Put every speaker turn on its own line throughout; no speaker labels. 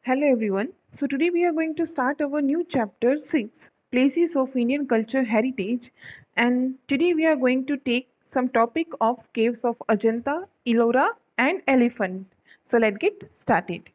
Hello everyone. So today we are going to start our new chapter 6 Places of Indian Culture Heritage, and today we are going to take some topic of caves of Ajanta, Ellora and Elephant. So let's get started.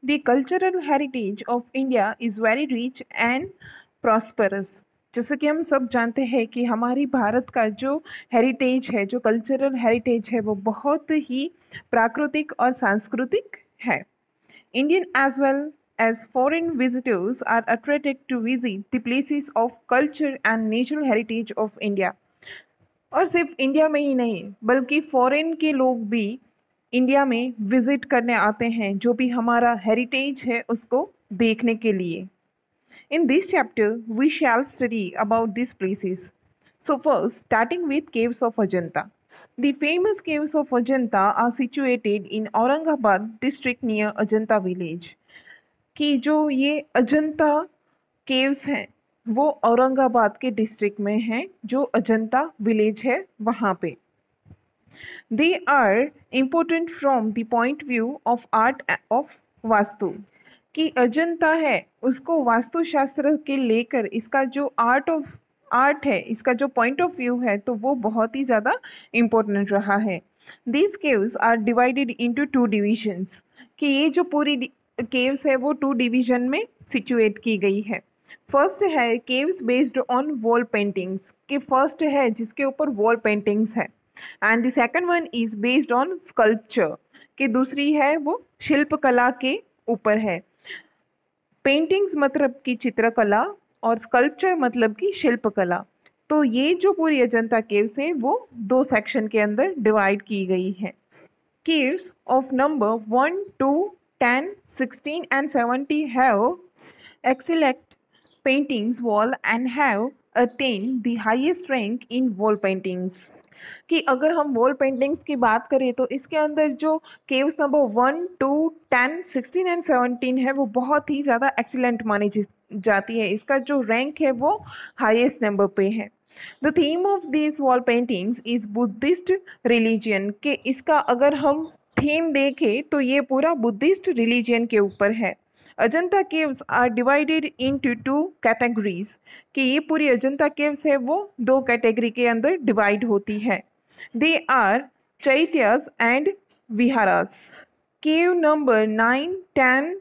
The cultural heritage of India is very rich and prosperous. जैसे कि हम सब जानते हैं कि हमारी भारत का जो हेरिटेज है, जो कल्चरल हेरिटेज है, वो बहुत ही प्राकृतिक और सांस्कृतिक है. Indian as well as foreign visitors are attracted to visit the places of culture and natural heritage of India. और सिर्फ इंडिया में ही नहीं बल्कि फॉरेन के लोग भी इंडिया में विजिट करने आते हैं जो भी हमारा हेरिटेज है उसको देखने के लिए. In this chapter, we shall study about these places. So first, starting with caves of Ajanta. The famous caves of Ajanta are situated in Aurangabad district near Ajanta village. कि जो ये अजंता केव्स हैं वो औरंगाबाद के डिस्ट्रिक्ट में हैं जो Ajanta village है वहाँ पे. They are important from the point view of art of vastu. कि अजंता है उसको वास्तुशास्त्र के लेकर इसका जो आर्ट है इसका जो पॉइंट ऑफ व्यू है तो वो बहुत ही ज़्यादा इम्पोर्टेंट रहा है. These caves are divided into two divisions. कि ये जो पूरी केव्स है वो टू डिवीजन में सिचुएट की गई है. फर्स्ट है caves based on wall paintings. कि फर्स्ट है जिसके ऊपर वॉल पेंटिंग्स है. And the second one is based on sculpture. कि दूसरी है वो शिल्पकला के ऊपर है. पेंटिंग्स मतलब की चित्रकला और स्कल्पचर मतलब की शिल्पकला. तो ये जो पूरी अजंता केव्स है वो दो सेक्शन के अंदर डिवाइड की गई है. Caves of number 1, 2, 10, 16 and 70 have excellent paintings wall and have attained the highest rank in wall paintings. कि अगर हम वॉल पेंटिंग्स की बात करें तो इसके अंदर जो केव्स नंबर 1, 2, 10, 16 एंड 17 है वो बहुत ही ज़्यादा एक्सीलेंट मानी जाती है. इसका जो रैंक है वो हाईएस्ट नंबर पे है. The theme of this wall paintings is Buddhist religion. के इसका अगर हम थीम देखें तो ये पूरा बुद्धिस्ट रिलीजियन के ऊपर है. Ajanta caves are divided into two categories. कि ये पूरी अजंता केव्स है वो दो कैटेगरी के अंदर डिवाइड होती है. They are chaityas and viharas. Cave number 9, 10,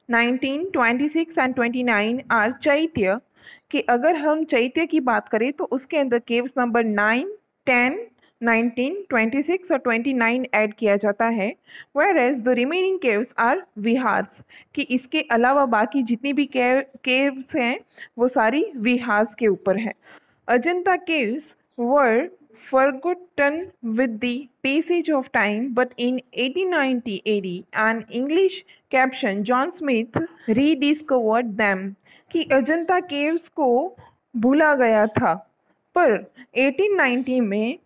19, 26 and 29 are chaitya. कि अगर हम चैत्य की बात करें तो उसके अंदर केव्स नंबर 9, 10, 19, 26 और 29 ऐड किया जाता है. Whereas the remaining caves are viharas. कि इसके अलावा बाकी जितनी भी केव्स हैं वो सारी विहार्स के ऊपर है. Ajanta caves were forgotten with the passage of time, but in 1890 AD, an English captain John Smith rediscovered them. कि अजंता केव्स को भूला गया था पर 1890 में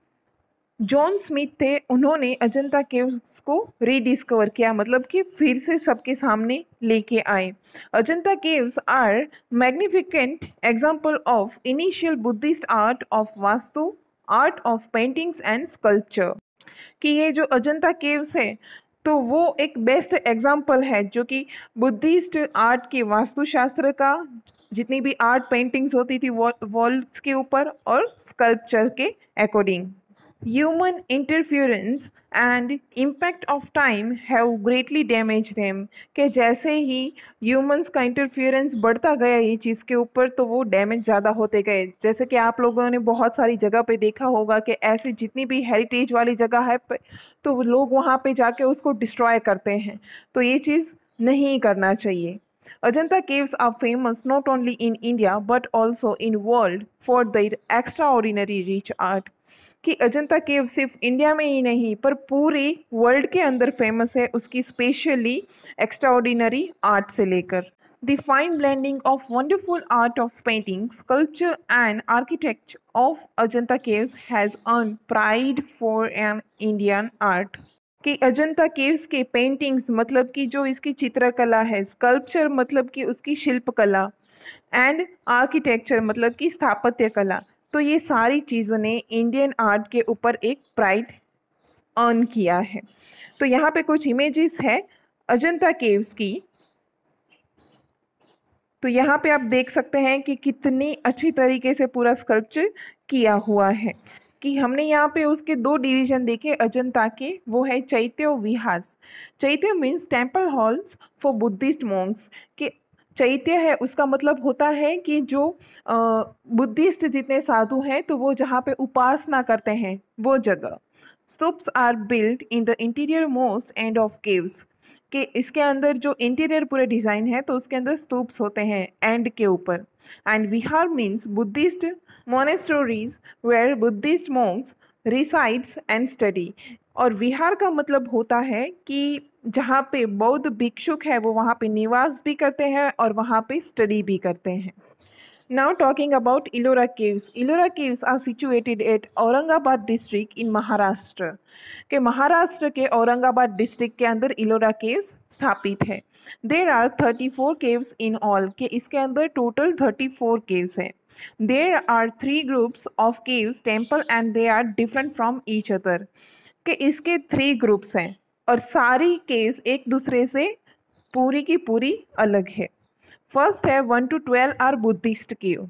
जॉन स्मिथ थे उन्होंने अजंता केव्स को रीडिस्कवर किया मतलब कि फिर से सबके सामने लेके आए. Ajanta caves are magnificent example of initial Buddhist art of vastu, art of paintings and sculpture. कि ये जो अजंता केव्स है तो वो एक बेस्ट एग्जाम्पल है जो कि बुद्धिस्ट आर्ट की वास्तुशास्त्र का जितनी भी आर्ट पेंटिंग्स होती थी वॉल्स के ऊपर और स्कल्पचर के according. Human interference and impact of time have greatly damaged them. कि जैसे ही ह्यूमंस का इंटरफियरेंस बढ़ता गया ये चीज़ के ऊपर तो वो डैमेज ज़्यादा होते गए. जैसे कि आप लोगों ने बहुत सारी जगह पे देखा होगा कि ऐसी जितनी भी हेरिटेज वाली जगह है तो लोग वहाँ पे जाके उसको डिस्ट्रॉय करते हैं. तो ये चीज़ नहीं करना चाहिए. Ajanta caves are famous not only in India but also in world for their extraordinary rich art. कि अजंता केव सिर्फ इंडिया में ही नहीं पर पूरे वर्ल्ड के अंदर फेमस है उसकी स्पेशली एक्स्ट्राऑर्डिनरी आर्ट से लेकर. The fine blending of wonderful art of painting, sculpture and architecture of Ajanta caves has earn pride for an Indian art. कि अजंता केव्स के पेंटिंग्स मतलब कि जो इसकी चित्रकला है, स्कल्पचर मतलब कि उसकी शिल्पकला एंड आर्किटेक्चर मतलब कि स्थापत्य कला, तो ये सारी चीज़ों ने इंडियन आर्ट के ऊपर एक प्राइड अर्न किया है. तो यहाँ पे कुछ इमेजेस है अजंता केव्स की. तो यहाँ पे आप देख सकते हैं कि कितनी अच्छी तरीके से पूरा स्कल्पचर किया हुआ है। कि हमने यहाँ पे उसके दो डिवीजन देखे अजंता के, वो है चैत्य और विहास। चैत्य means temple halls for Buddhist Monks. कि चैत्य है उसका मतलब होता है कि जो बुद्धिस्ट जितने साधु हैं तो वो जहाँ पे उपासना करते हैं वो जगह। Stupas are built in the interior most end of caves. कि इसके अंदर जो इंटीरियर पूरे डिज़ाइन है तो उसके अंदर स्तूप्स होते हैं एंड के ऊपर। And vihara means Buddhist monasteries where Buddhist monks resides and study. और विहार का मतलब होता है कि जहाँ पे बौद्ध भिक्षुक है वो वहाँ पे निवास भी करते हैं और वहाँ पे स्टडी भी करते हैं। Now talking about Ellora Caves. Ellora Caves are situated at Aurangabad district in Maharashtra. के महाराष्ट्र के औरंगाबाद डिस्ट्रिक्ट के अंदर इलोरा केव्स स्थापित है। There are 34 caves in all. के इसके अंदर टोटल 34 caves हैं। There are 3 groups of caves temple and they are different from each other. के इसके 3 ग्रुप्स हैं और सारी केव्स एक दूसरे से पूरी की पूरी अलग है। फर्स्ट है 1 to 12 आर बुद्धिस्ट केव।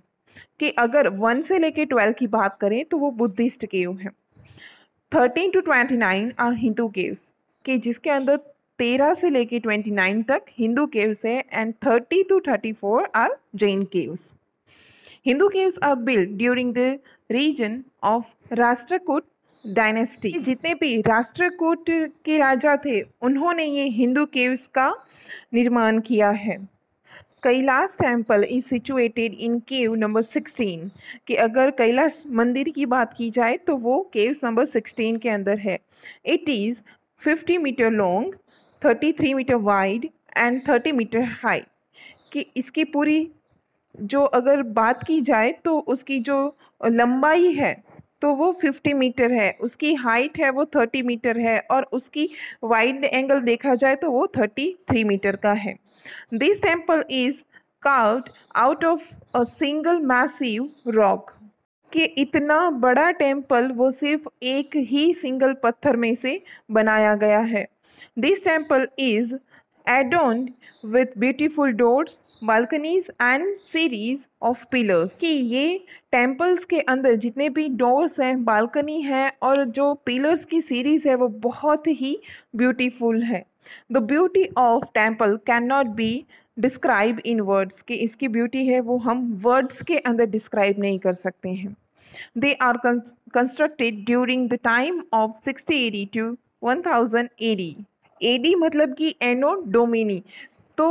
कि अगर 1 से लेके 12 की बात करें तो वो बुद्धिस्ट केव है। 13 to 29 आर हिंदू केव्स। कि जिसके अंदर 13 से लेके 29 तक हिंदू केव्स है। And 30 to 34 are Jain caves. Hindu caves are build during the region of Rashtrakuta dynasty. जितने भी राष्ट्रकूट के राजा थे उन्होंने ये हिंदू केव्स का निर्माण किया है। Kailash temple is situated in cave number 16। कि अगर कैलाश मंदिर की बात की जाए तो वो केव्स नंबर 16 के अंदर है। It is 50 metre long, 33 metre wide and 30 metre high. कि इसकी पूरी जो अगर बात की जाए तो उसकी जो लंबाई है तो वो 50 मीटर है, उसकी हाइट है वो 30 मीटर है और उसकी वाइड एंगल देखा जाए तो वो 33 मीटर का है। This temple is carved out of a single massive rock. कि इतना बड़ा टेम्पल वो सिर्फ एक ही सिंगल पत्थर में से बनाया गया है। This temple is adorned with beautiful doors, balconies and series of pillars। कि ये टेम्पल्स के अंदर जितने भी डोर्स हैं, बालकनी है और जो पिलर्स की सीरीज है वो बहुत ही ब्यूटीफुल है। The beauty of temple can not be describe in words. कि इसकी ब्यूटी है वो हम वर्ड्स के अंदर डिस्क्राइब नहीं कर सकते हैं। They are constructed during the time of 60 AD to 1000 AD। AD मतलब कि एनो डोमिनी। तो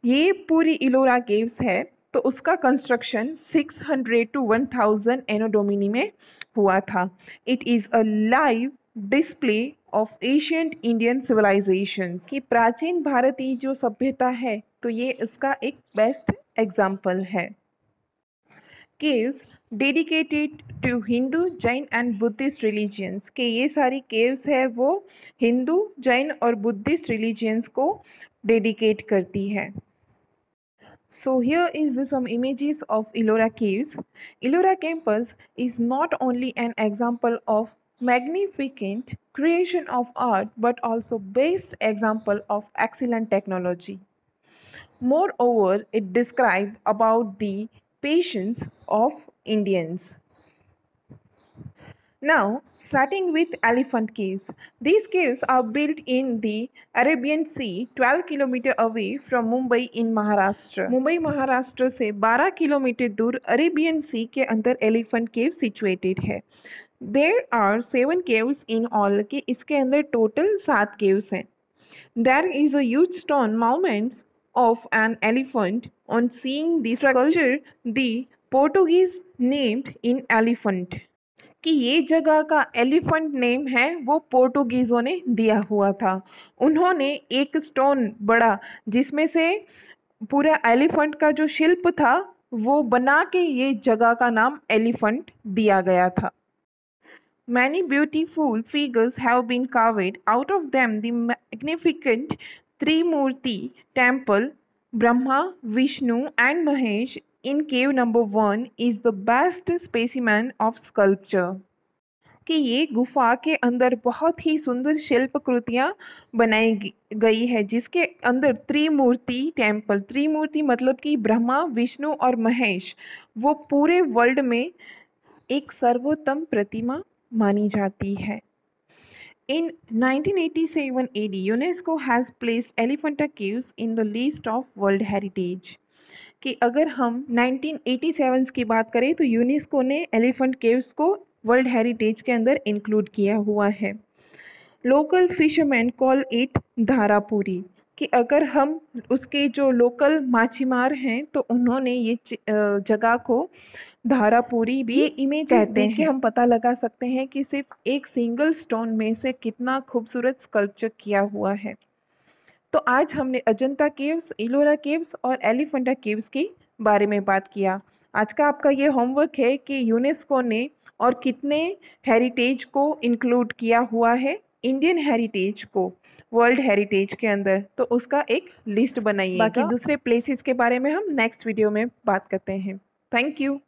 ये पूरी इलोरा केव्स है तो उसका कंस्ट्रक्शन 600 to 1000 एनो डोमिनी में हुआ था। It is a live display of ancient Indian civilisations. कि प्राचीन भारतीय जो सभ्यता है तो ये इसका एक बेस्ट एग्जाम्पल है। Caves dedicated to Hindu, Jain and Buddhist religions. के ये सारी केव्स है वो हिंदू, जैन और बुद्धिस्ट रिलीजियंस को डेडिकेट करती है। So here is some images of Ellora Caves. Ellora campus is not only an example of magnificent creation of art but also best example of excellent technology. Moreover, it describes about the patience of Indians. Now, starting with Elephant Caves. These caves are built in the Arabian Sea, 12 km away from Mumbai in Maharashtra. Mumbai Maharashtra से 12 kilometre दूर Arabian सी के अंदर elephant केव situated है। There are 7 caves in all। के इसके अंदर total 7 caves हैं। There is a huge stone monument of an elephant. On seeing the structure, the Portuguese named in elephant। कि ये जगह का एलिफेंट नेम है वो पोर्टुगीज़ों ने दिया हुआ था। उन्होंने एक स्टोन बड़ा जिसमें से पूरा एलिफेंट का जो शिल्प था वो बना के ये जगह का नाम एलिफेंट दिया गया था। Many beautiful figures have been carved. Out of them, the magnificent Trimurti temple, Brahma, Vishnu, and Mahesh in cave number 1 is the best specimen of sculpture. कि ये गुफा के अंदर बहुत ही सुंदर शिल्पकृतियाँ बनाई गई है, जिसके अंदर त्रिमूर्ति टेम्पल, त्रिमूर्ति मतलब कि ब्रह्मा, विष्णु और महेश, वो पूरे वर्ल्ड में एक सर्वोत्तम प्रतिमा मानी जाती है। In 1987 AD, UNESCO has placed Elephanta Caves in the list of World Heritage. कि अगर हम 1987 की बात करें तो यूनेस्को ने एलिफेंट केव्स को वर्ल्ड हेरिटेज के अंदर इंक्लूड किया हुआ है। Local fisherman call it Dharapuri, कि अगर हम उसके जो लोकल माछीमार हैं तो उन्होंने ये जगह को धारापुरी भी ये इमेजेस देख के हम पता लगा सकते हैं कि सिर्फ एक सिंगल स्टोन में से कितना खूबसूरत स्कल्पचर किया हुआ है। तो आज हमने अजंता केव्स, इलोरा केव्स और एलिफेंटा केव्स के बारे में बात किया। आज का आपका ये होमवर्क है कि यूनेस्को ने और कितने हेरिटेज को इंक्लूड किया हुआ है इंडियन हेरिटेज को वर्ल्ड हेरिटेज के अंदर, तो उसका एक लिस्ट बनाइएगा। बाकी दूसरे प्लेसेस के बारे में हम नेक्स्ट वीडियो में बात करते हैं। Thank you.